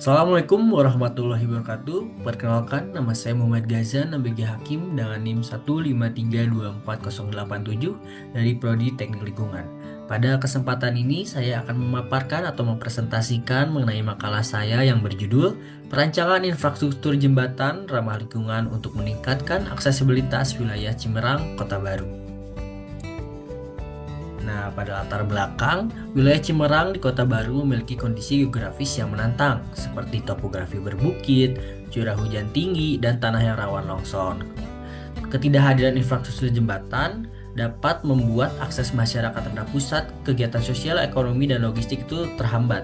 Assalamualaikum warahmatullahi wabarakatuh. Perkenalkan, nama saya Muhammad Gazan ABG Hakim dengan NIM 153240887 dari Prodi Teknik Lingkungan. Pada kesempatan ini saya akan memaparkan atau mempresentasikan mengenai makalah saya yang berjudul Perancangan Infrastruktur Jembatan Ramah Lingkungan untuk Meningkatkan Aksesibilitas Wilayah Cimerang, Kota Baru. Nah, pada latar belakang, wilayah Cimerang di Kota Baru memiliki kondisi geografis yang menantang, seperti topografi berbukit, curah hujan tinggi, dan tanah yang rawan longsor. Ketidakhadiran infrastruktur jembatan dapat membuat akses masyarakat terhadap pusat kegiatan sosial, ekonomi, dan logistik itu terhambat.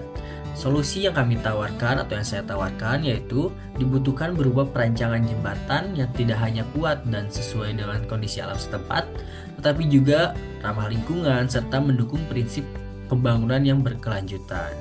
Solusi yang kami tawarkan atau yang saya tawarkan yaitu dibutuhkan berupa perancangan jembatan yang tidak hanya kuat dan sesuai dengan kondisi alam setempat, tetapi juga ramah lingkungan serta mendukung prinsip pembangunan yang berkelanjutan.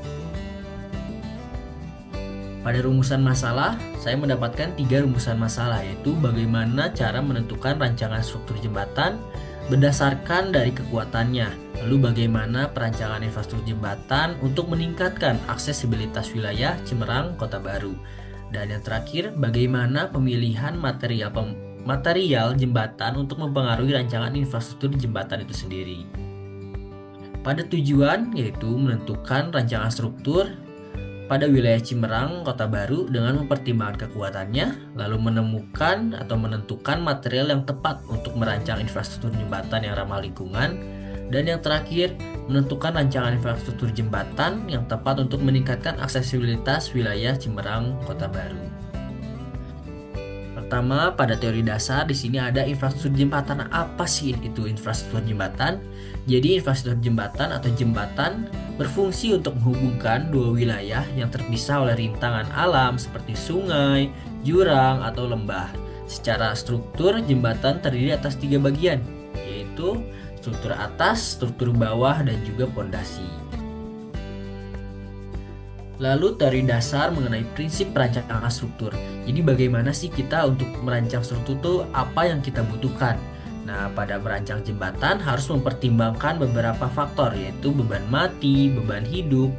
Pada rumusan masalah, saya mendapatkan 3 rumusan masalah, yaitu bagaimana cara menentukan rancangan struktur jembatan berdasarkan dari kekuatannya, lalu bagaimana perancangan infrastruktur jembatan untuk meningkatkan aksesibilitas wilayah Cimerang, Kota Baru, dan yang terakhir bagaimana pemilihan material jembatan untuk mempengaruhi rancangan infrastruktur jembatan itu sendiri. Pada tujuan yaitu menentukan rancangan struktur pada wilayah Cimerang, Kota Baru dengan mempertimbangkan kekuatannya, lalu menemukan atau menentukan material yang tepat untuk merancang infrastruktur jembatan yang ramah lingkungan, dan yang terakhir menentukan rancangan infrastruktur jembatan yang tepat untuk meningkatkan aksesibilitas wilayah Cimerang, Kota Baru. Pertama, pada teori dasar di sini ada infrastruktur jembatan. Apa sih itu infrastruktur jembatan? Jadi infrastruktur jembatan atau jembatan berfungsi untuk menghubungkan dua wilayah yang terpisah oleh rintangan alam seperti sungai, jurang, atau lembah. Secara struktur, jembatan terdiri atas 3 bagian, yaitu struktur atas, struktur bawah, dan juga pondasi. Lalu teori dasar mengenai prinsip perancangan struktur. Jadi bagaimana sih kita untuk merancang struktur itu apa yang kita butuhkan? Nah, pada merancang jembatan harus mempertimbangkan beberapa faktor, yaitu beban mati, beban hidup,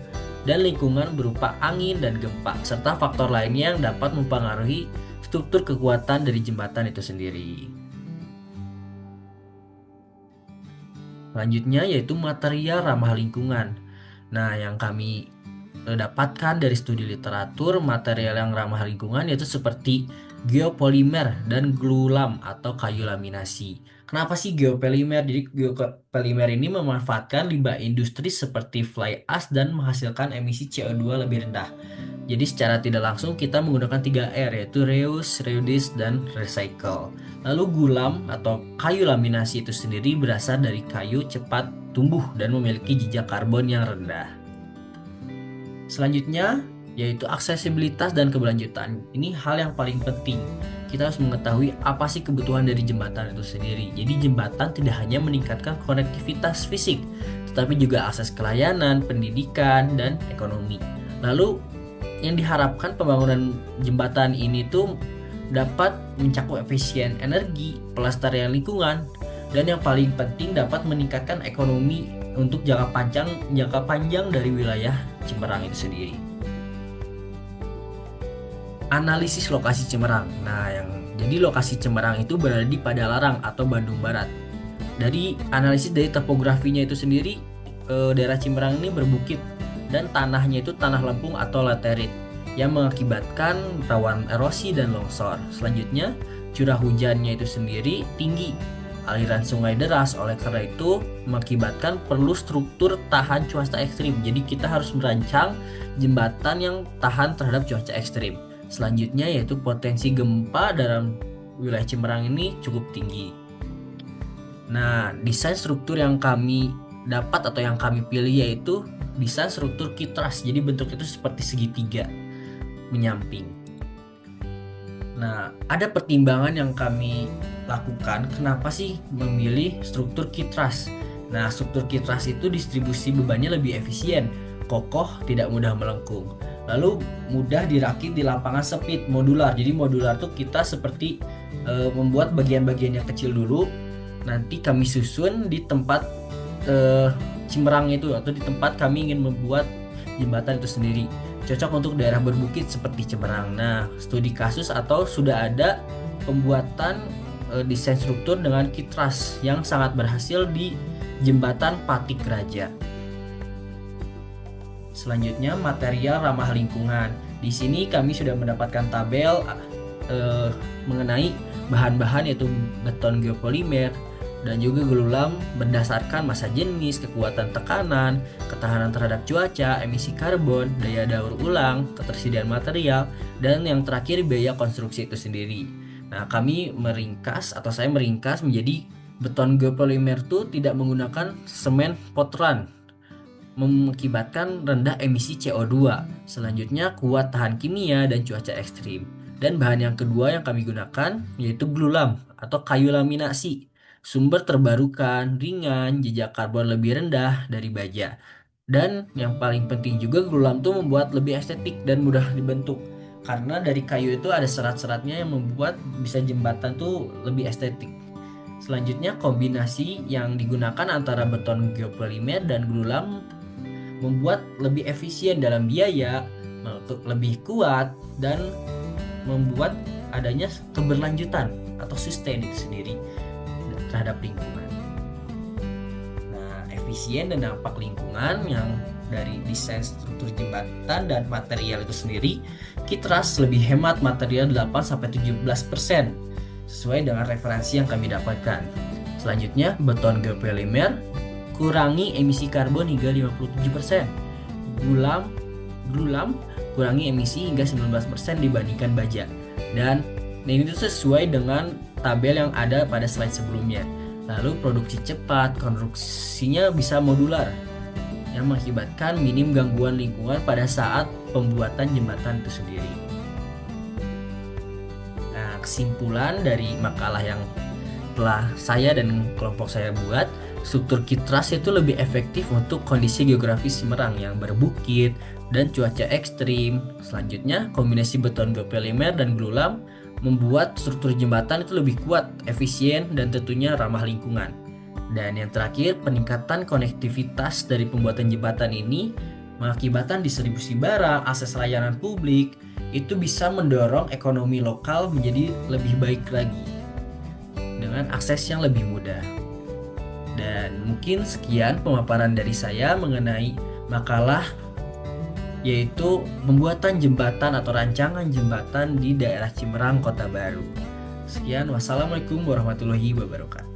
dan lingkungan berupa angin dan gempa, serta faktor lainnya yang dapat mempengaruhi struktur kekuatan dari jembatan itu sendiri. Selanjutnya yaitu material ramah lingkungan. Nah, yang kami dapatkan dari studi literatur, material yang ramah lingkungan yaitu seperti geopolimer dan glulam atau kayu laminasi. Kenapa sih geopolimer? Jadi geopolimer ini memanfaatkan limbah industri seperti fly ash dan menghasilkan emisi CO2 lebih rendah. Jadi secara tidak langsung kita menggunakan 3R, yaitu reuse, reduce, dan recycle. Lalu gulam atau kayu laminasi itu sendiri berasal dari kayu cepat tumbuh dan memiliki jejak karbon yang rendah. Selanjutnya yaitu aksesibilitas dan keberlanjutan. Ini hal yang paling penting. Kita harus mengetahui apa sih kebutuhan dari jembatan itu sendiri. Jadi jembatan tidak hanya meningkatkan konektivitas fisik, tetapi juga akses ke layanan, pendidikan, dan ekonomi. Lalu yang diharapkan pembangunan jembatan ini tuh dapat mencakup efisien energi, pelestarian lingkungan, dan yang paling penting dapat meningkatkan ekonomi untuk jangka panjang dari wilayah Cimerang itu sendiri. Analisis lokasi Cimerang. Nah, jadi lokasi Cimerang itu berada di Padalarang atau Bandung Barat. Dari analisis dari topografinya itu sendiri, daerah Cimerang ini berbukit dan tanahnya itu tanah lempung atau laterit yang mengakibatkan rawan erosi dan longsor. Selanjutnya, curah hujannya itu sendiri tinggi. Aliran sungai deras, oleh karena itu mengakibatkan perlu struktur tahan cuaca ekstrim. Jadi kita harus merancang jembatan yang tahan terhadap cuaca ekstrim. Selanjutnya yaitu potensi gempa dalam wilayah Cimerang ini cukup tinggi. Nah, desain struktur yang kami dapat atau yang kami pilih yaitu desain struktur kitras. Jadi bentuknya itu seperti segitiga menyamping. Nah, ada pertimbangan yang kami lakukan kenapa sih memilih struktur kitras. Nah, struktur kitras itu distribusi bebannya lebih efisien, kokoh, tidak mudah melengkung. Lalu mudah dirakit di lapangan sempit, modular. Jadi modular tuh kita seperti membuat bagian-bagian yang kecil dulu, nanti kami susun di tempat Cimerang itu atau di tempat kami ingin membuat jembatan itu sendiri. cocok untuk daerah berbukit seperti Cimerang. Nah, studi kasus atau sudah ada pembuatan desain struktur dengan kitras yang sangat berhasil di jembatan Patik Raja. Selanjutnya, material ramah lingkungan. Di sini kami sudah mendapatkan tabel mengenai bahan-bahan yaitu beton geopolimer dan juga gelulam berdasarkan massa jenis, kekuatan tekanan, ketahanan terhadap cuaca, emisi karbon, daya daur ulang, ketersediaan material, dan yang terakhir biaya konstruksi itu sendiri. Nah, saya meringkas menjadi beton geopolimer itu tidak menggunakan semen Portland, mengakibatkan rendah emisi CO2. Selanjutnya, kuat tahan kimia dan cuaca ekstrim. Dan bahan yang kedua yang kami gunakan yaitu glulam atau kayu laminasi. Sumber terbarukan, ringan, jejak karbon lebih rendah dari baja. Dan yang paling penting juga glulam itu membuat lebih estetik dan mudah dibentuk. Karena dari kayu itu ada serat-seratnya yang membuat bisa jembatan tuh lebih estetik. Selanjutnya, kombinasi yang digunakan antara beton geopolimer dan glulam membuat lebih efisien dalam biaya, lebih kuat, dan membuat adanya keberlanjutan atau sustain itu sendiri terhadap lingkungan. Nah, efisien dan dampak lingkungan yang dari desain struktur jembatan dan material itu sendiri, Kitras lebih hemat material 8-17% sesuai dengan referensi yang kami dapatkan. Selanjutnya, beton geopolimer kurangi emisi karbon hingga 57%. Glulam kurangi emisi hingga 19% dibandingkan baja. Dan ini tuh sesuai dengan tabel yang ada pada slide sebelumnya. Lalu produksi cepat, konstruksinya bisa modular yang mengakibatkan minim gangguan lingkungan pada saat pembuatan jembatan itu sendiri. Nah, kesimpulan dari makalah yang telah saya dan kelompok saya buat, struktur Kitras itu lebih efektif untuk kondisi geografis Cimerang yang berbukit dan cuaca ekstrim. Selanjutnya, kombinasi beton geopolimer dan glulam membuat struktur jembatan itu lebih kuat, efisien, dan tentunya ramah lingkungan. Dan yang terakhir, peningkatan konektivitas dari pembuatan jembatan ini mengakibatkan distribusi barang, akses layanan publik, itu bisa mendorong ekonomi lokal menjadi lebih baik lagi dengan akses yang lebih mudah. Dan mungkin sekian pemaparan dari saya mengenai makalah yaitu pembuatan jembatan atau rancangan jembatan di daerah Cimerang, Kota Baru. Sekian, wassalamualaikum warahmatullahi wabarakatuh.